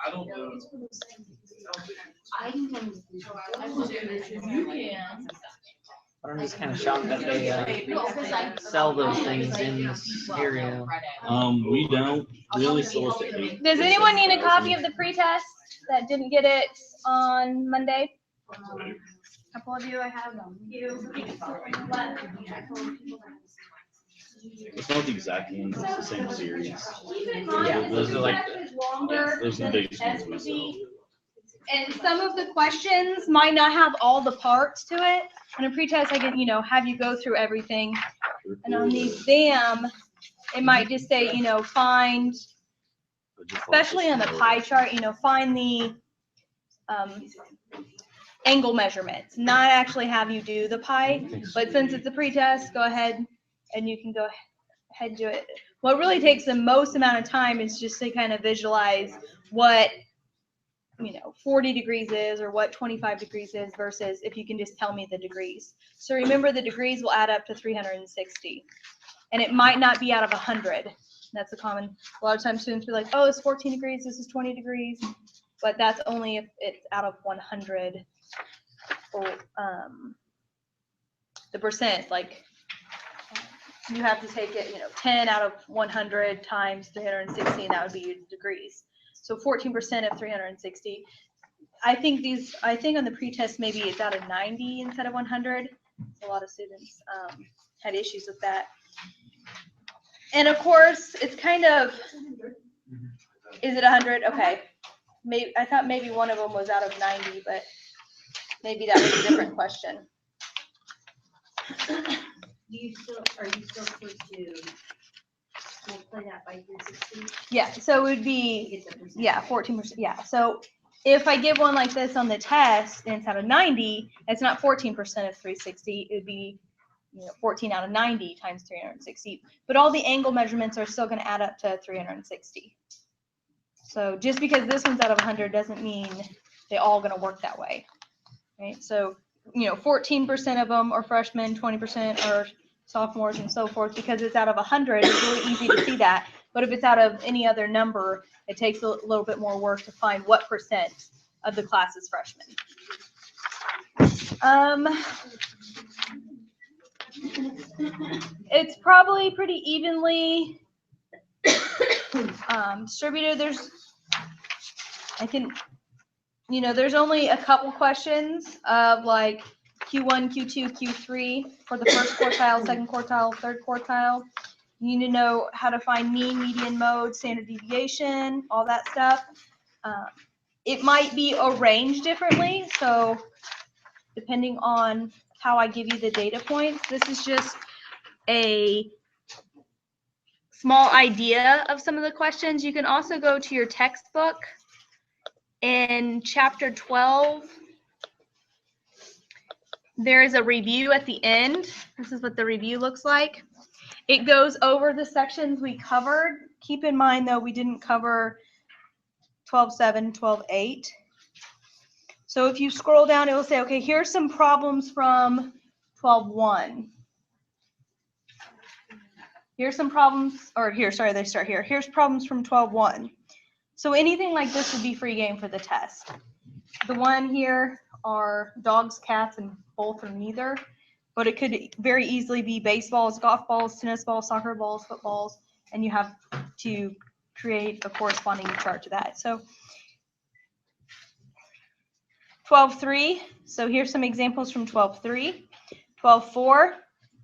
I don't know. But I'm just kind of shocked that they sell those things in this area. We don't. We only source it. Does anyone need a copy of the pretest that didn't get it on Monday? A couple of you, I have them. It's not the exact one. It's the same series. Yeah, those are like Those are the biggest ones we sell. And some of the questions might not have all the parts to it. On a pretest, I can, have you go through everything. And on the exam, it might just say, find, especially on the pie chart, find the angle measurements. Not actually have you do the pie, but since it's a pretest, go ahead and you can go ahead and do it. What really takes the most amount of time is just to kind of visualize what 40 degrees is or what 25 degrees is versus if you can just tell me the degrees. So remember, the degrees will add up to 360, and it might not be out of 100. That's a lot of times students be like, oh, it's 14 degrees, this is 20 degrees, but that's only if it's out of 100 or the percent. Like, you have to take it, 10 out of 100 times 360, and that would be your degrees. So 14% of 360. I think on the pretest, maybe it's out of 90 instead of 100. A lot of students had issues with that. And of course, it's kind of, is it 100? Okay. Maybe I thought maybe one of them was out of 90, but maybe that was a different question. Are you still supposed to multiply that by 360? Yeah, so it would be, 14%. Yeah, so if I give one like this on the test and it's out of 90, it's not 14% of 360. It would be 14 out of 90 times 360. But all the angle measurements are still going to add up to 360. So just because this one's out of 100 doesn't mean they're all going to work that way, right? So 14% of them are freshmen, 20% are sophomores, and so forth. Because it's out of 100, it's really easy to see that. But if it's out of any other number, it takes a little bit more work to find what percent of the class is freshmen. It's probably pretty evenly distributed. There's only a couple questions of like Q1, Q2, Q3 for the first quartile, second quartile, third quartile. You need to know how to find mean, median, mode, standard deviation, all that stuff. It might be arranged differently, so depending on how I give you the data points, this is just a small idea of some of the questions. You can also go to your textbook in chapter 12. There is a review at the end. This is what the review looks like. It goes over the sections we covered. Keep in mind, though, we didn't cover 12.7, 12.8. So if you scroll down, it will say, okay, here's some problems from 12.1. Here's some problems, they start here. Here's problems from 12.1. So anything like this would be free game for the test. The one here are dogs, cats, and both or neither. But it could very easily be baseballs, golf balls, tennis balls, soccer balls, footballs, and you have to create a corresponding chart to that. So 12.3, so here's some examples from 12.3. 12.4,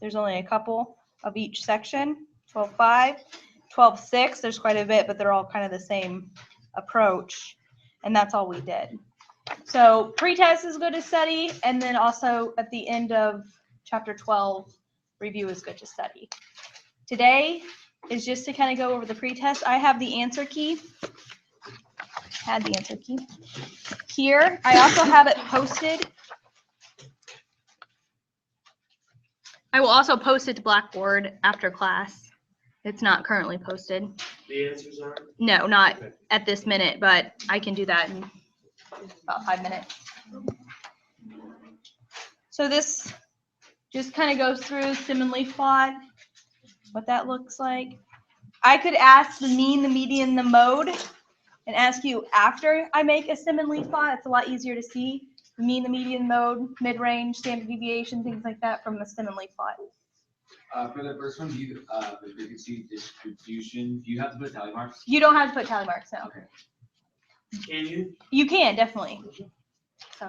there's only a couple of each section. 12.5, 12.6, there's quite a bit, but they're all kind of the same approach, and that's all we did. So pretest is good to study, and then also at the end of chapter 12, review is good to study. Today is just to kind of go over the pretest. I have the answer key. Here. I also have it posted. I will also post it to Blackboard after class. It's not currently posted. The answers are? No, not at this minute, but I can do that in about 5 minutes. So this just kind of goes through stem and leaf plot, what that looks like. I could ask the mean, the median, the mode, and ask you after I make a stem and leaf plot. It's a lot easier to see the mean, the median, mode, mid-range, standard deviation, things like that from a stem and leaf plot. For the first one, do you, the frequency distribution, do you have to put tally marks? You don't have to put tally marks, no. Okay. Can you? You can, definitely. So,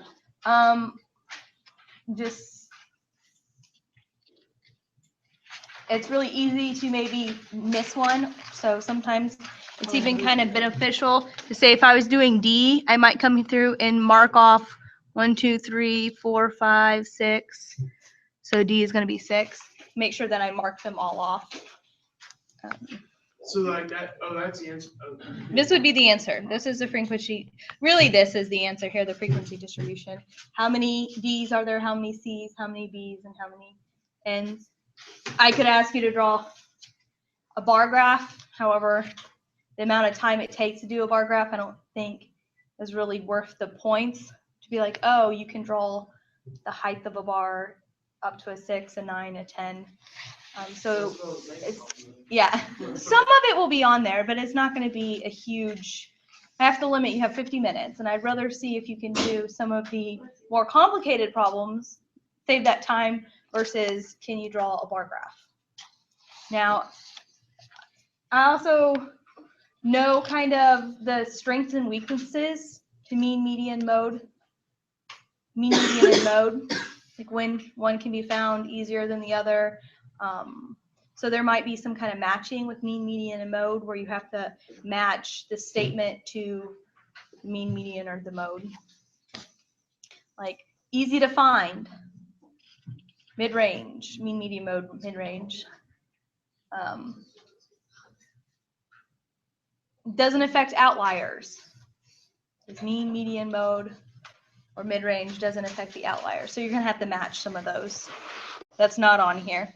just, it's really easy to maybe miss one. So sometimes it's even kind of beneficial to say if I was doing D, I might come through and mark off 1, 2, 3, 4, 5, 6. So D is going to be 6. Make sure that I mark them all off. So like that, oh, that's the answer. Okay. This would be the answer. This is the frequency. Really, this is the answer here, the frequency distribution. How many D's are there? How many C's? How many B's? And how many N's? I could ask you to draw a bar graph. However, the amount of time it takes to do a bar graph, I don't think is really worth the points to be like, oh, you can draw the height of a bar up to a 6, a 9, a 10. So it's, yeah, some of it will be on there, but it's not going to be a huge, I have to limit, you have 50 minutes, and I'd rather see if you can do some of the more complicated problems, save that time, versus can you draw a bar graph. Now, I also know kind of the strengths and weaknesses to mean, median, mode, mean, median, and mode, like when one can be found easier than the other. So there might be some kind of matching with mean, median, and mode where you have to match the statement to mean, median, or the mode. Like easy to find, mid-range, mean, median, mode, mid-range. Doesn't affect outliers. It's mean, median, mode, or mid-range doesn't affect the outliers. So you're gonna have to match some of those. That's not on here.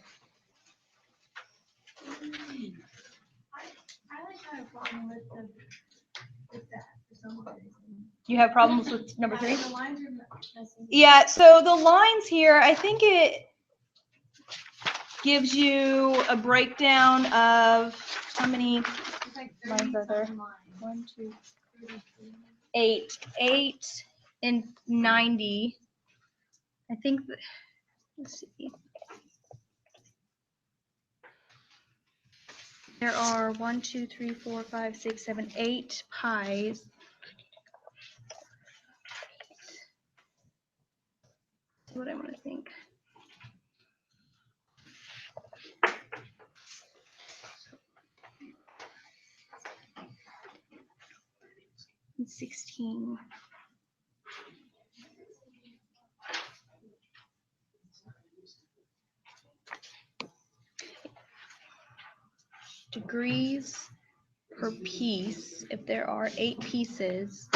I like have a problem with that for some reason. You have problems with number 3? The lines are messing. Yeah, so the lines here, I think it gives you a breakdown of how many It's like lines are there? 30-something lines. 1, 2, 33. 8 and 90. I think that, let's see. There are 1, 2, 3, 4, 5, 6, 7, 8 pies. See what I want to think. And 16. Degrees per piece, if there are 8 pieces.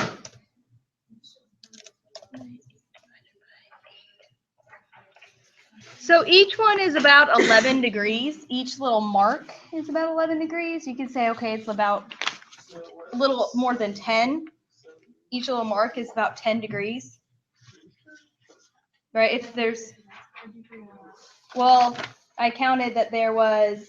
So each one is about 11 degrees. Each little mark is about 11 degrees. You can say, okay, it's about a little more than 10. Each little mark is about 10 degrees. Right? If there's, well, I counted that there was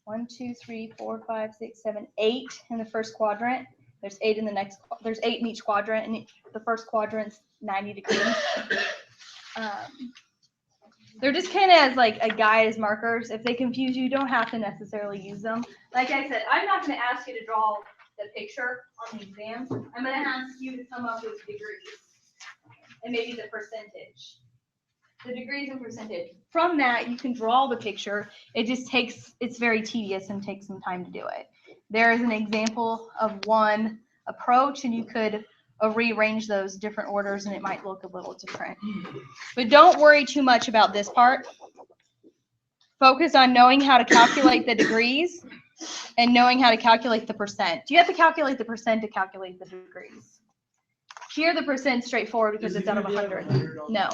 1, 2, 3, 4, 5, 6, 7, 8 in the first quadrant. There's 8 in the next, there's 8 in each quadrant, and the first quadrant's 90 degrees. They're just kind of as like a guide as markers. If they confuse you, you don't have to necessarily use them. Like I said, I'm not going to ask you to draw the picture on the exam. I'm going to ask you to come up with degrees and maybe the percentage. The degrees and percentage. From that, you can draw the picture. It just takes, it's very tedious and takes some time to do it. There is an example of one approach, and you could rearrange those different orders and it might look a little different. But don't worry too much about this part. Focus on knowing how to calculate the degrees and knowing how to calculate the percent. Do you have to calculate the percent to calculate the degrees? Here the percent's straightforward because it's out of 100. No.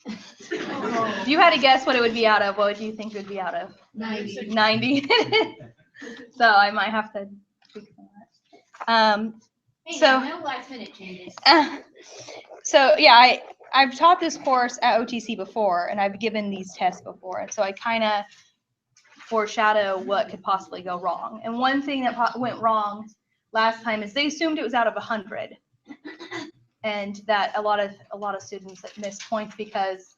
If you had to guess what it would be out of, what do you think it would be out of? 90. 90. So I might have to tweak that. Hey, So- no last minute changes. So yeah, I've taught this course at OTC before, and I've given these tests before, and so I kind of foreshadow what could possibly go wrong. And one thing that went wrong last time is they assumed it was out of 100, and that a lot of students missed points because,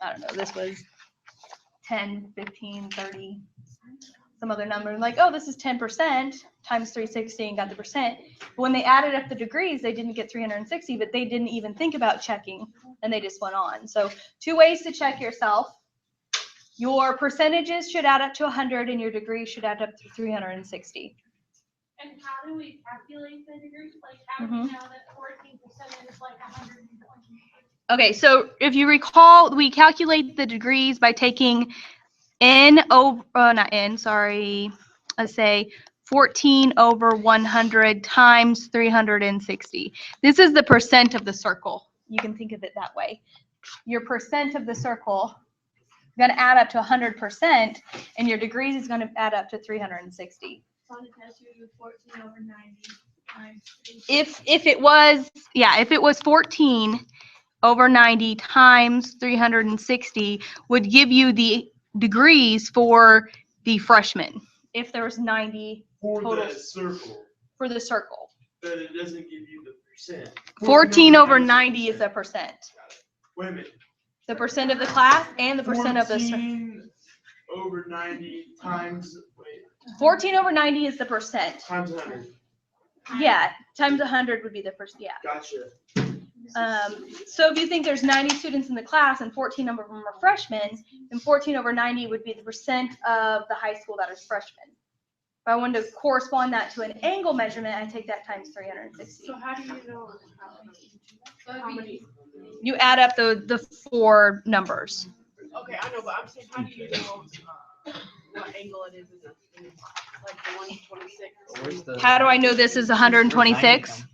I don't know, this was 10, 15, 30, some other number, like, oh, this is 10% times 360 and got the percent. But when they added up the degrees, they didn't get 360, but they didn't even think about checking, and they just went on. So 2 ways to check yourself. Your percentages should add up to 100, and your degrees should add up to 360. And how do we calculate the degrees? Like, how do we know that 14% is like 120? Okay, so if you recall, we calculate the degrees by taking let's say 14 over 100 times 360. This is the percent of the circle. You can think of it that way. Your percent of the circle is going to add up to 100%, and your degrees is going to add up to 360. So on the test, you do 14 over 90 times 3. If it was 14 over 90 times 360 would give you the degrees for the freshman. If there was 90 For total the circle, for the circle. but it doesn't give you the percent. 14 over 90 is the percent. Wait a minute. The percent of the class and the percent of the 14 over 90 times, 14 over 90 is the percent. times 100. Yeah, times 100 would be the first, yeah. Gotcha. So if you think there's 90 students in the class and 14 of them are freshmen, then 14 over 90 would be the percent of the high school that is freshmen. If I wanted to correspond that to an angle measurement, I take that times 360. So how do you know how many? You add up the 4 numbers. Okay, I know, but I'm saying, how do you know what angle it is like the 126? How do I know this is 126?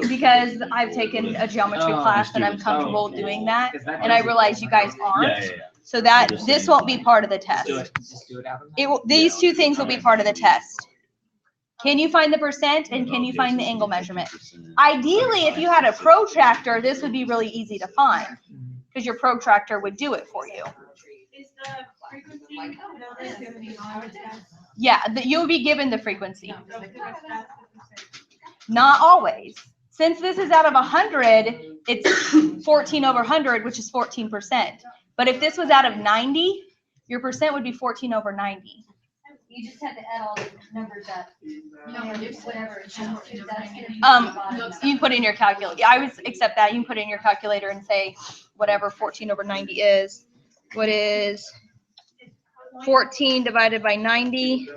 Because I've taken a geometry class and I'm comfortable doing that, and I realize you guys aren't. So that this won't be part of the test. These 2 things will be part of the test. Can you find the percent, and can you find the angle measurement? Ideally, if you had a protractor, this would be really easy to find, because your protractor would do it for you. Is the frequency going to be on the test? Yeah, you'll be given the frequency. Not always. Since this is out of 100, it's 14 over 100, which is 14%. But if this was out of 90, your percent would be 14 over 90. You just have to add all the numbers up. Whatever. You can put in your calculator. I would accept that. You can put in your calculator and say whatever 14 over 90 is. What is 14 divided by 90?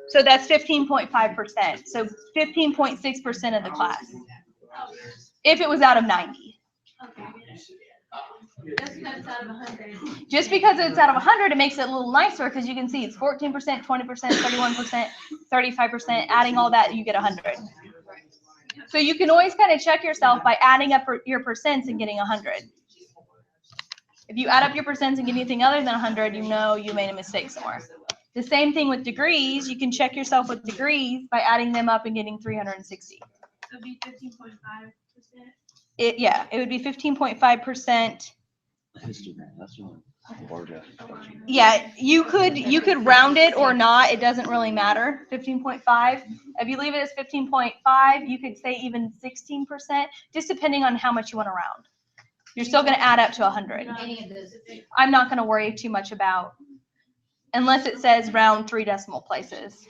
So that's 15.5%. So 15.6% of the class. If it was out of 90. Okay. Just because it's out of 100. Just because it's out of 100, it makes it a little nicer, because you can see it's 14%, 20%, 31%, 35%. Adding all that, you get 100. So you can always kind of check yourself by adding up your percents and getting 100. If you add up your percents and get anything other than 100, you know you made a mistake somewhere. The same thing with degrees. You can check yourself with degrees by adding them up and getting 360. It would be 15.5%. It would be 15.5%. Yeah, you could round it or not. It doesn't really matter. 15.5. If you leave it as 15.5, you could say even 16%, just depending on how much you want to round. You're still going to add up to 100. I'm not going to worry too much about, unless it says round 3 decimal places.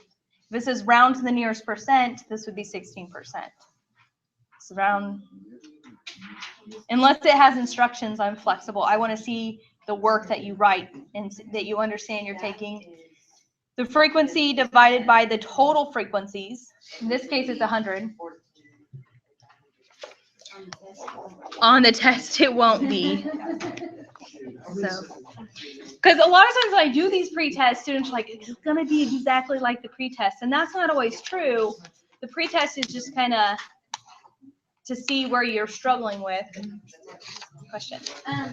If it says round to the nearest percent, this would be 16%. So round, unless it has instructions, I'm flexible. I want to see the work that you write and that you understand you're taking. The frequency divided by the total frequencies. In this case, it's 100. On the test, it won't be. So, because a lot of times when I do these pre-tests, students are like, it's going to be exactly like the pre-test. And that's not always true. The pre-test is just kind of to see where you're struggling with. Question.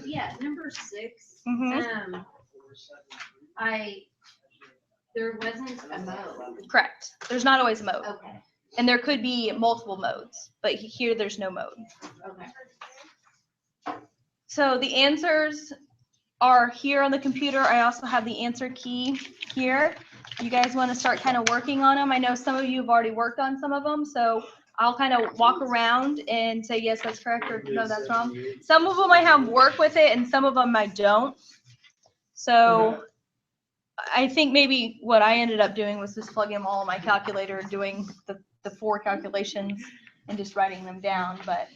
Yeah, number 6. Mm-hmm. There wasn't a mode. Correct. There's not always a mode. Okay. And there could be multiple modes, but here there's no mode. Okay. So the answers are here on the computer. I also have the answer key here. You guys want to start kind of working on them. I know some of you have already worked on some of them, so I'll kind of walk around and say, yes, that's correct, or no, that's wrong. Some of them I have work with it, and some of them I don't. So I think maybe what I ended up doing was just plugging them all in my calculator and doing the 4 calculations and just writing them down. But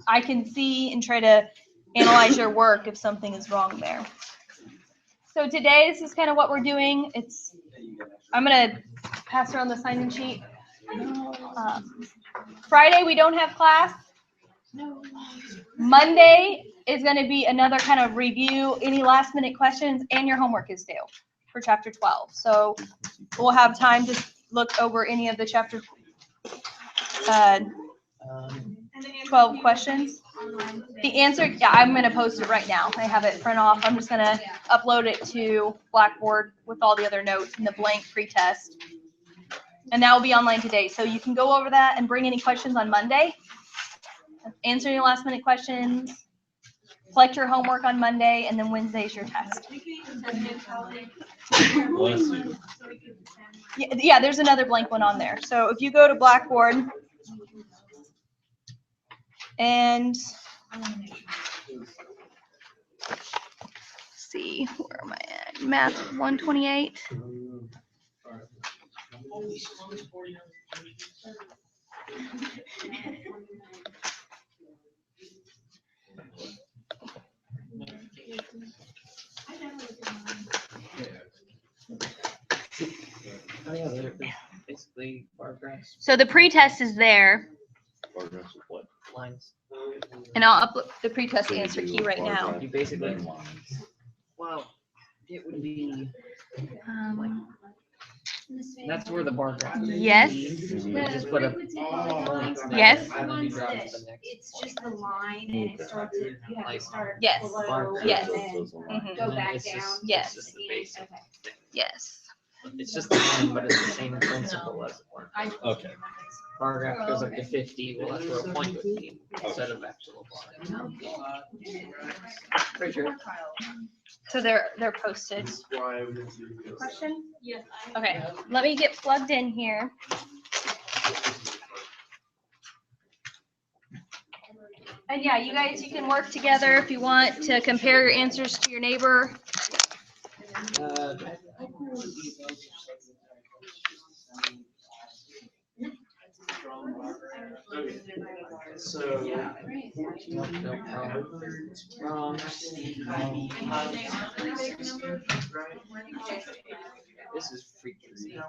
I can see and try to analyze your work if something is wrong there. So today, this is kind of what we're doing. I'm gonna pass around the sign-in sheet. Friday, we don't have class. Monday is gonna be another kind of review, any last minute questions, and your homework is due for chapter 12. So we'll have time to look over any of the chapter 12 questions. The answer, yeah, I'm gonna post it right now. I have it print off. I'm just gonna upload it to Blackboard with all the other notes and the blank pre-test. And that will be online today. So you can go over that and bring any questions on Monday. Answer any last minute questions. Collect your homework on Monday, and then Wednesday is your test. Yeah, there's another blank one on there. So if you go to Blackboard and see, where am I at? Math 128. Oh, yeah, they're basically bar graphs, So the pretest is there, lines. and I'll upload the pretest answer key right now. You basically, well, it would be, that's where the bar graph is. Yes. You just put a point. Yes. And then you drop to the next. It's just the line and it starts at, you have to start Yes. below Yes. and Mhm. go And then back it's down. just- Yes. It's just the basic thing. Yes. It's just the line, but it's the same principle as the bar. Okay. Bar graph goes up to 50, well, that's where a point would be instead of actual bar. Pretty sure. So they're posted. Question? Yes. Okay, let me get plugged in here. And yeah, you guys, you can work together if you want to compare your answers to your neighbor. So. Wrong. This is freaking easy.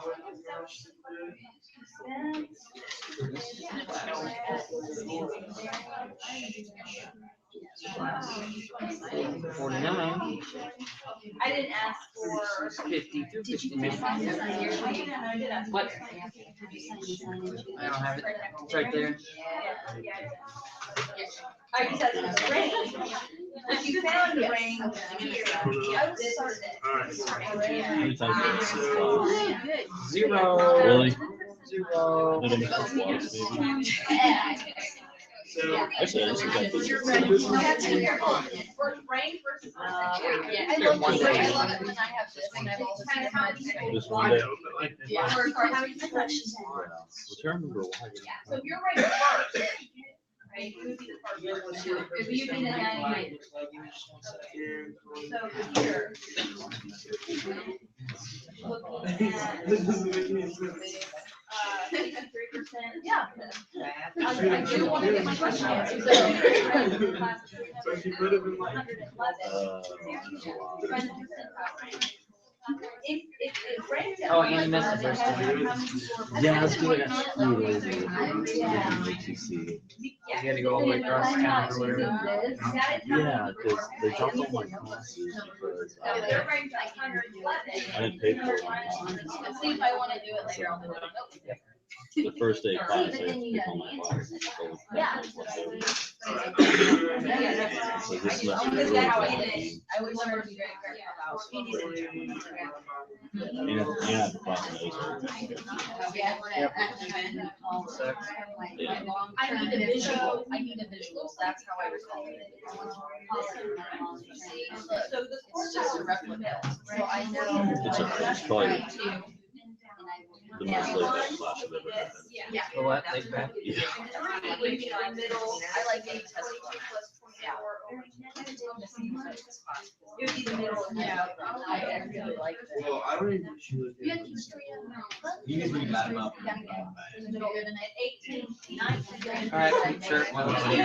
$49. I didn't ask for. 50 through 50. What? I don't have it. It's right there. I just had the range. If you found the range, I would start it. How many times did you say 0. Really? 0. Not enough for flies, maybe? Actually, I just got this. Yeah, One day. I love it when I have this, and I've also seen it much. Just one day. Yeah. How many questions? Which I remember. So if you're right first, right, it would be the first one. If you do the 98. So here. This doesn't make any sense. 53%, yeah. I do want to get my question answered. So she could have been like. Oh, and you missed the first one. Yeah, I was good. I got screwed over with OTC. You had to go all the way across town or whatever. Yeah, because they dropped all my classes because I didn't pay for it. Let's see if I want to do it later on the day. The first day of class, I had to pick all my classes. Yeah. So this semester Because really that's how I bad. did it. I always remember to be very careful about. And I have to cross my A's. Sex. Yeah. I need a visual, that's how I recall it. It's just a replica, so I know. It's a probably the most laid back class I've ever had. Yeah. The what? Laid back? Yeah. I like eight test. It would be the middle. Yeah. I really like it. Well, I don't even sure. You guys can back them up. All right, sure. Why don't we-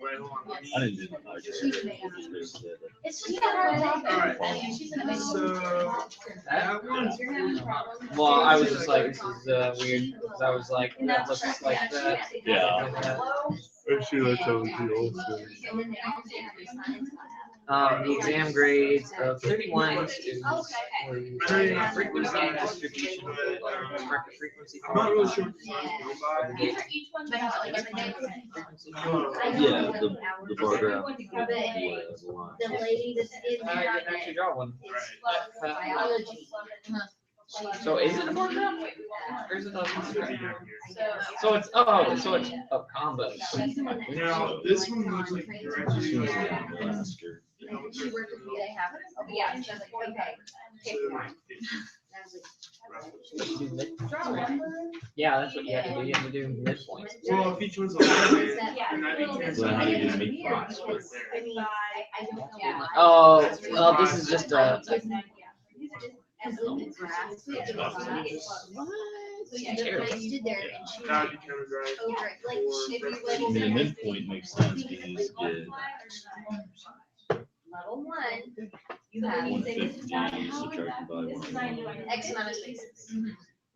Wait, hold on. I didn't do I just basically had It's just that Alright. to So, that one's. Well, I was just like, this is weird, because I was like, that looks like that. Yeah. Actually, that's how we do also. The exam grades of 31 students were using frequency and distribution of correct frequency. I'm not really sure what this one's going by. Frequency. Yeah, the bar graph. The line. The lady that's in I there. can actually draw one. Biology. So is it a bar graph? Or is it a So it's a combo. Now, this one looks like She directly was like. in last year. She worked with me, they have, oh, yeah, she's like, okay. Pick one. Yeah, that's what you have to do. You have to do midpoint. Well, if each one's a little bit, then I think So how do you make class? I mean, I don't know. Oh, well, this is just a. As little as grass. So yeah, Terrible. I stood there and she that was would be kind of dry. over it, like, she was I mean, the midpoint makes sense because you get level one, you have 150 subtracted by 1. X amount of spaces.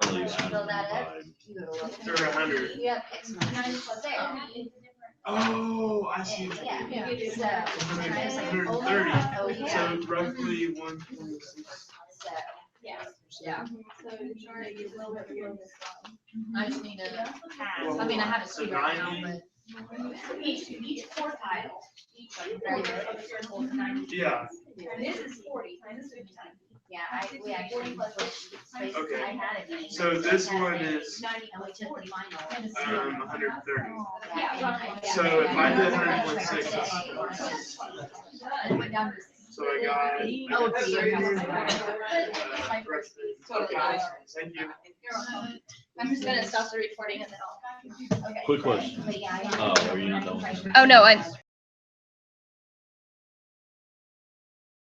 Well, you add Fill them that by. up, you go to level two. Or 100. You have X amount of spaces there. Oh, I see. Yeah, so. 130. Oh, yeah. So roughly 126. So, yeah. I just need a pass. I mean, I have a So two right now, 90. but. Each quartile. Yeah. This is 40. Yeah, we actually switched spaces. Okay. I had it. So this one is 90, I went to the final. 130. So if I did 100.6, I went down to. so I got. Oh, it's your house. Thank you. I'm just gonna stop the recording and then I'll. Okay. Quick question. But yeah, I- Oh, are you not done? Oh, no, I